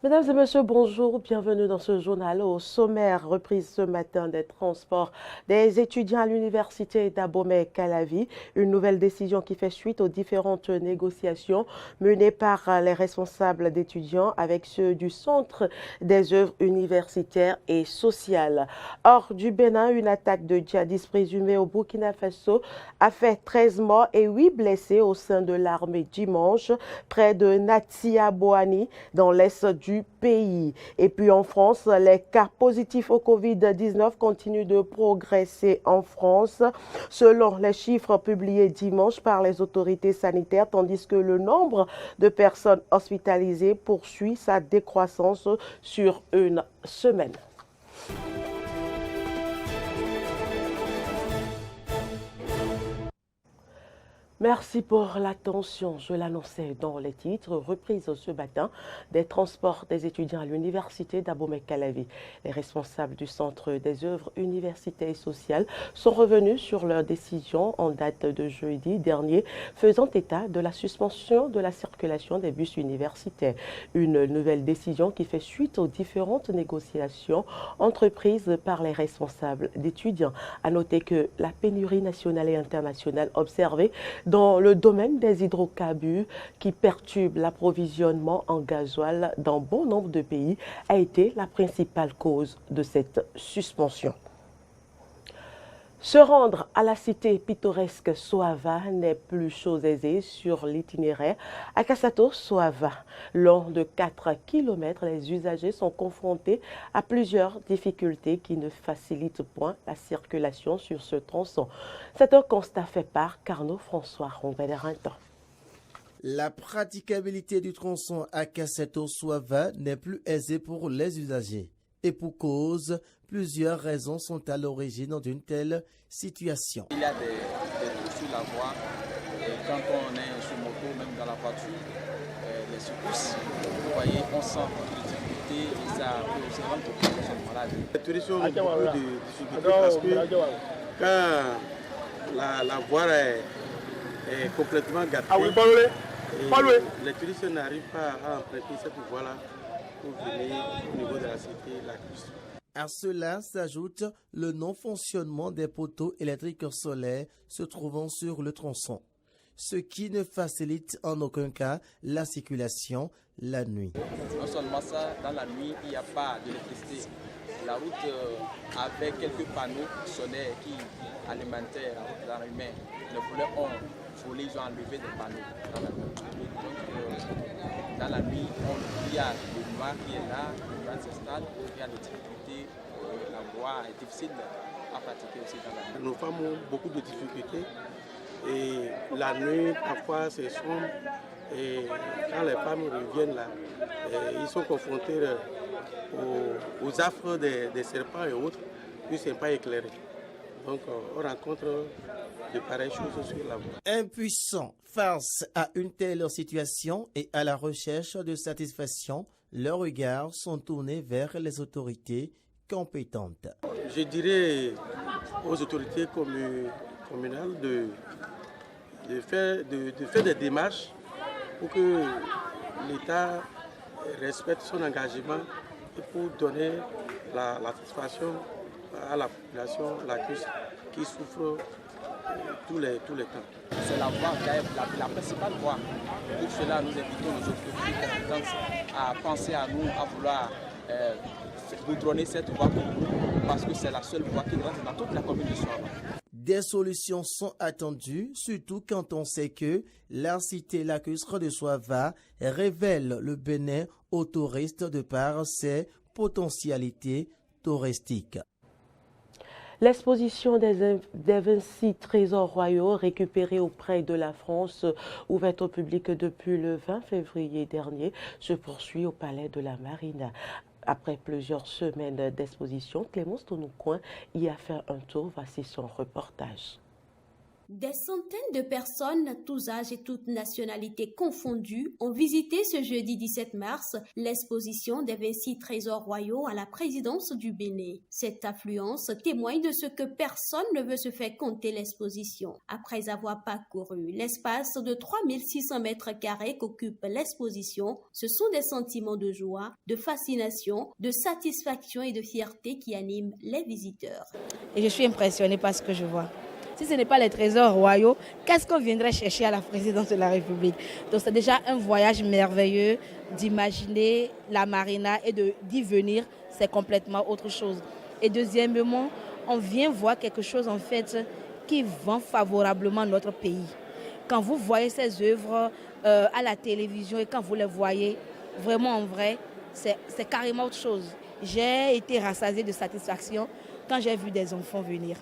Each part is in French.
Mesdames et messieurs, bonjour, bienvenue dans ce journal. Au sommaire, reprise ce matin des transports des étudiants à l'université d'Abomey-Calavi. Une nouvelle décision qui fait suite aux différentes négociations menées par les responsables d'étudiants avec ceux du Centre des œuvres universitaires et sociales. Hors du Bénin, une attaque de djihadistes présumés au Burkina Faso a fait 13 morts et 8 blessés au sein de l'armée dimanche, près de Natia-Boani, dans l'est du pays. Et puis en France, les cas positifs au Covid-19 continuent de progresser en France, selon les chiffres publiés dimanche par les autorités sanitaires, tandis que le nombre de personnes hospitalisées poursuit sa décroissance sur une semaine. Merci pour l'attention. Je l'annonçais dans les titres. Reprise ce matin des transports des étudiants à l'université d'Abomey-Calavi. Les responsables du Centre des œuvres universitaires et sociales sont revenus sur leur décision en date de jeudi dernier, faisant état de la suspension de la circulation des bus universitaires. Une nouvelle décision qui fait suite aux différentes négociations entreprises par les responsables d'étudiants. À noter que la pénurie nationale et internationale observée dans le domaine des hydrocarbures qui perturbe l'approvisionnement en gasoil dans bon nombre de pays a été la principale cause de cette suspension. Se rendre à la cité pittoresque Soava n'est plus chose aisée sur l'itinéraire à Kassato-Soava. Long de 4 km, les usagers sont confrontés à plusieurs difficultés qui ne facilitent point la circulation sur ce tronçon. C'est un constat fait par Carnot François Rondelet-Rintan. La praticabilité du tronçon à Kassato-Soava n'est plus aisée pour les usagers. Et pour cause, plusieurs raisons sont à l'origine d'une telle situation. Il y a des trous sur la voie et quand on est sur moto, même dans la voiture, les secousses, vous voyez, on sent beaucoup de difficultés et ça rend beaucoup de personnes malades. Les touristes ont beaucoup de difficultés parce que quand la voie est complètement gâtée, les touristes n'arrivent pas à emprunter cette voie-là pour venir au niveau de la cité, la Cruce. À cela s'ajoute le non-fonctionnement des poteaux électriques solaires se trouvant sur le tronçon, ce qui ne facilite en aucun cas la circulation la nuit. Non seulement ça, dans la nuit, il n'y a pas d'électricité. La route avec quelques panneaux solaires qui alimentaient la route d'arrivée, les volets ont volé, ils ont enlevé des panneaux dans la nuit. Donc, dans la nuit, il y a le noir qui est là, le noir s'installe, il y a des difficultés, la voie est difficile à pratiquer aussi dans la nuit. Nos femmes ont beaucoup de difficultés et la nuit, parfois c'est sombre et quand les femmes reviennent là, ils sont confrontés aux affres des serpents et autres, puis ce n'est pas éclairé. Donc on rencontre de pareilles choses sur la voie. Impuissants face à une telle situation et à la recherche de satisfaction, leurs regards sont tournés vers les autorités compétentes. Je dirais aux autorités communales de faire des démarches pour que l'État respecte son engagement et pour donner la satisfaction à la population lacustre qui souffre tous les temps. C'est la voie, la principale voie. Pour cela, nous invitons les autorités compétentes à penser à nous, à vouloir goudronner cette voie pour nous, parce que c'est la seule voie qui rentre dans toute la commune de Soava. Des solutions sont attendues, surtout quand on sait que la cité lacustre de Soava révèle le Bénin aux touristes de par ses potentialités touristiques. L'exposition des 26 trésors royaux récupérés auprès de la France, ouverte au public depuis le 20 février dernier, se poursuit au Palais de la Marine. Après plusieurs semaines d'exposition, Clémence Tonoucoin y a fait un tour. Voici son reportage. Des centaines de personnes, tous âges et toutes nationalités confondues, ont visité ce jeudi 17 mars l'exposition des 26 trésors royaux à la présidence du Bénin. Cette affluence témoigne de ce que personne ne veut se faire compter l'exposition. Après avoir parcouru l'espace de 3600 mètres carrés qu'occupe l'exposition, ce sont des sentiments de joie, de fascination, de satisfaction et de fierté qui animent les visiteurs. Et je suis impressionnée par ce que je vois. Si ce n'est pas les trésors royaux, qu'est-ce qu'on viendrait chercher à la présidence de la République? Donc c'est déjà un voyage merveilleux d'imaginer la marina et d'y venir, c'est complètement autre chose. Et deuxièmement, on vient voir quelque chose en fait qui vend favorablement notre pays. Quand vous voyez ces œuvres à la télévision et quand vous les voyez vraiment en vrai, c'est carrément autre chose. J'ai été rassasiée de satisfaction quand j'ai vu des enfants venir.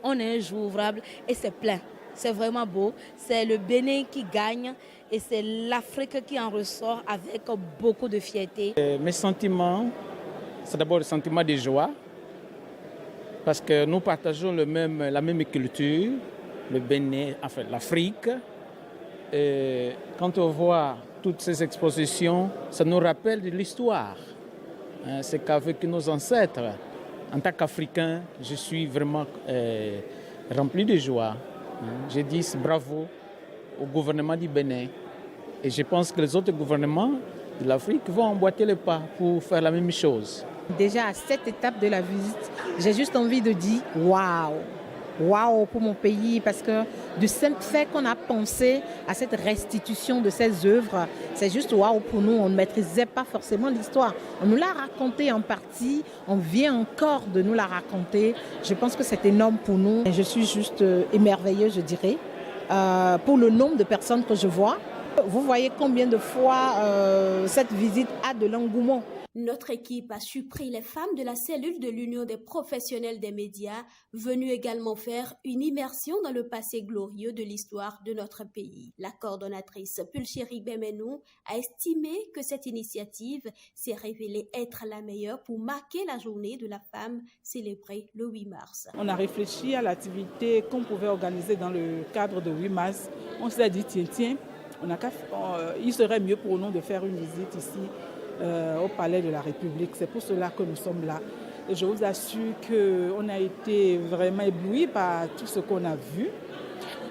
On est un jour ouvrable et c'est plein. C'est vraiment beau. C'est le Bénin qui gagne et c'est l'Afrique qui en ressort avec beaucoup de fierté. Mes sentiments, c'est d'abord le sentiment de joie parce que nous partageons la même culture, le Bénin, enfin l'Afrique. Et quand on voit toutes ces expositions, ça nous rappelle de l'histoire. C'est qu'avec nos ancêtres, en tant qu'Africain, je suis vraiment rempli de joie. Je dis bravo au gouvernement du Bénin et je pense que les autres gouvernements de l'Afrique vont emboîter le pas pour faire la même chose. Déjà à cette étape de la visite, j'ai juste envie de dire waouh! Waouh pour mon pays, parce que du simple fait qu'on a pensé à cette restitution de ces œuvres, c'est juste waouh pour nous. On ne maîtrisait pas forcément l'histoire. On nous l'a raconté en partie, on vient encore de nous la raconter. Je pense que c'est énorme pour nous. Je suis juste émerveillée, je dirais, pour le nombre de personnes que je vois. Vous voyez combien de fois cette visite a de l'engouement. Notre équipe a surpris les femmes de la cellule de l'Union des professionnels des médias, venues également faire une immersion dans le passé glorieux de l'histoire de notre pays. La coordonnatrice Pulchérie Bemenou a estimé que cette initiative s'est révélée être la meilleure pour marquer la journée de la femme célébrée le 8 mars. On a réfléchi à l'activité qu'on pouvait organiser dans le cadre de 8 mars. On s'est dit, tiens, il serait mieux pour nous de faire une visite ici au Palais de la République. C'est pour cela que nous sommes là. Et je vous assure qu'on a été vraiment éblouis par tout ce qu'on a vu.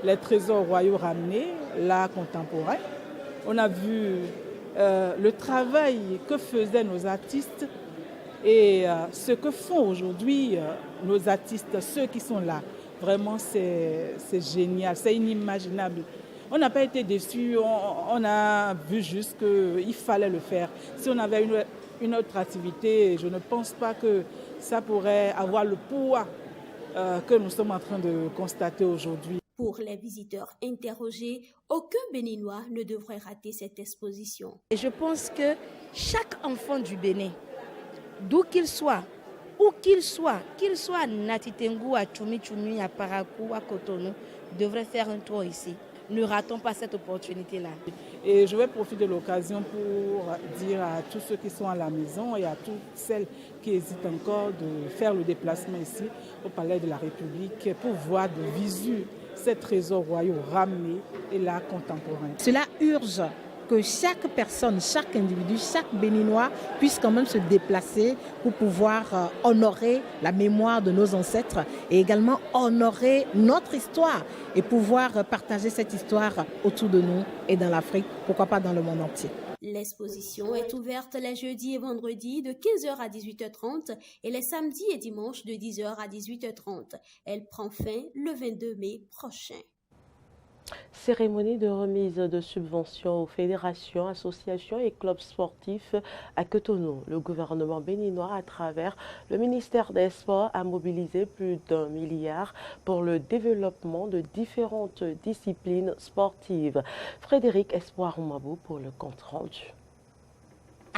Les trésors royaux ramenés, l'art contemporain. On a vu le travail que faisaient nos artistes et ce que font aujourd'hui nos artistes, ceux qui sont là. Vraiment, c'est génial, c'est inimaginable. On n'a pas été déçus, on a vu juste qu'il fallait le faire. Si on avait une autre activité, je ne pense pas que ça pourrait avoir le poids que nous sommes en train de constater aujourd'hui. Pour les visiteurs interrogés, aucun Béninois ne devrait rater cette exposition. Et je pense que chaque enfant du Bénin, d'où qu'il soit, où qu'il soit à Natitengu, à Tchoumi, à Parakou, à Cotonou, devrait faire un tour ici. Ne ratons pas cette opportunité-là. Et je vais profiter de l'occasion pour dire à tous ceux qui sont à la maison et à toutes celles qui hésitent encore de faire le déplacement ici au Palais de la République pour voir de visu ces trésors royaux ramenés et l'art contemporain. Cela urge que chaque personne, chaque individu, chaque Béninois puisse quand même se déplacer pour pouvoir honorer la mémoire de nos ancêtres et également honorer notre histoire et pouvoir partager cette histoire autour de nous et dans l'Afrique, pourquoi pas dans le monde entier. L'exposition est ouverte les jeudis et vendredis de 15h à 18h30 et les samedis et dimanches de 10h à 18h30. Elle prend fin le 22 mai prochain. Cérémonie de remise de subventions aux fédérations, associations et clubs sportifs à Cotonou. Le gouvernement béninois, à travers le ministère des Sports, a mobilisé plus d'1 milliard pour le développement de différentes disciplines sportives. Frédéric Espoir-Mabou pour le compte rendu.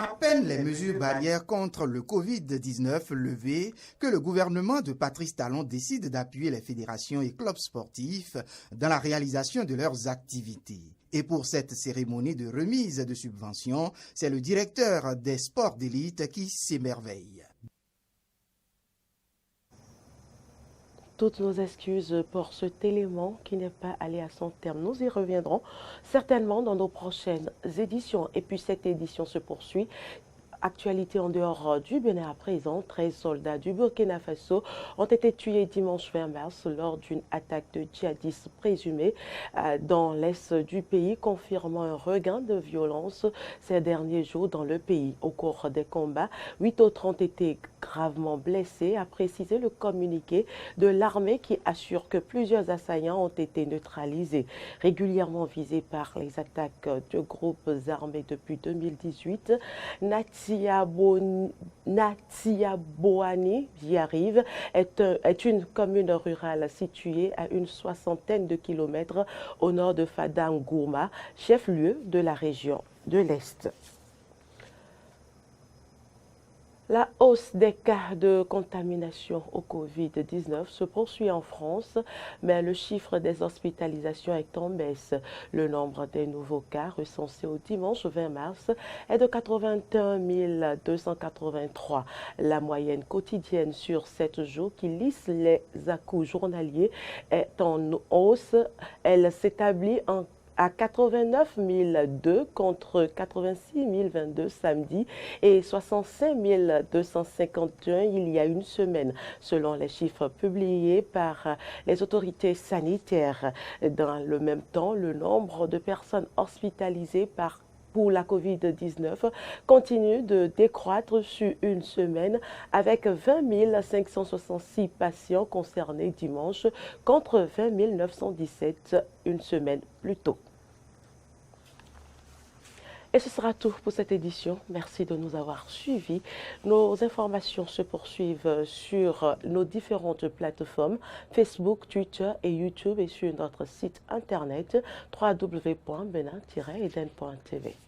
À peine les mesures barrières contre le Covid-19 levées que le gouvernement de Patrice Talon décide d'appuyer les fédérations et clubs sportifs dans la réalisation de leurs activités. Et pour cette cérémonie de remise de subventions, c'est le directeur des sports d'élite qui s'émerveille. toutes nos excuses pour cet élément qui n'est pas allé à son terme. Nous y reviendrons certainement dans nos prochaines éditions. Et puis cette édition se poursuit. Actualité en dehors du Bénin à présent, 13 soldats du Burkina Faso ont été tués dimanche 20 mars lors d'une attaque de djihadistes présumés dans l'est du pays, confirmant un regain de violence ces derniers jours dans le pays. Au cours des combats, 8 autres ont été gravement blessés, a précisé le communiqué de l'armée qui assure que plusieurs assaillants ont été neutralisés. Régulièrement visés par les attaques de groupes armés depuis 2018, Natiaboani, j'y arrive, est une commune rurale située à une 60aine de kilomètres au nord de Fadangurma, chef-lieu de la région de l'Est. La hausse des cas de contamination au Covid-19 se poursuit en France, mais le chiffre des hospitalisations est en baisse. Le nombre des nouveaux cas recensés au dimanche 20 mars est de 81 283. La moyenne quotidienne sur 7 jours qui lisse les à-coups journaliers est en hausse. Elle s'établit à 89 002 contre 86 022 samedi et 65 251 il y a une semaine, selon les chiffres publiés par les autorités sanitaires. Dans le même temps, le nombre de personnes hospitalisées pour la Covid-19 continue de décroître sur une semaine avec 20 566 patients concernés dimanche contre 20 917 une semaine plus tôt. Et ce sera tout pour cette édition. Merci de nous avoir suivis. Nos informations se poursuivent sur nos différentes plateformes Facebook, Twitter et YouTube et sur notre site internet www.benin-eden.tv.